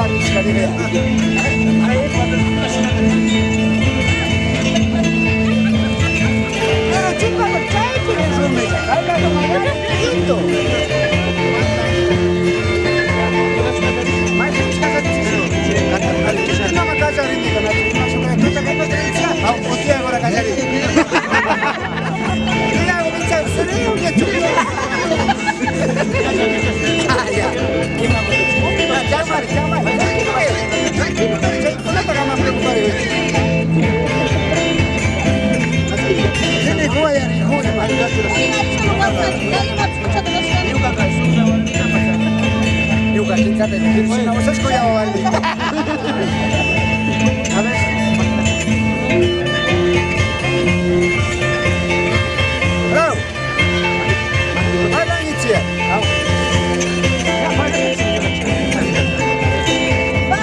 tadi sekali deh. Pero chicos, los chavos tienen su mesa. Acá lo más lindo. Mas a gente casa disso. Não, mas casa ali, diga, mas eu quero que você venha. Ah, o que agora casa ali? Não, o que você seria o que tu? Ah, ya. Jangan. Kenapa kamu preocupar itu? Ini gua ya, gua yang ada terus. Juga kita tadi sini nama saya sekolah awal. Habis.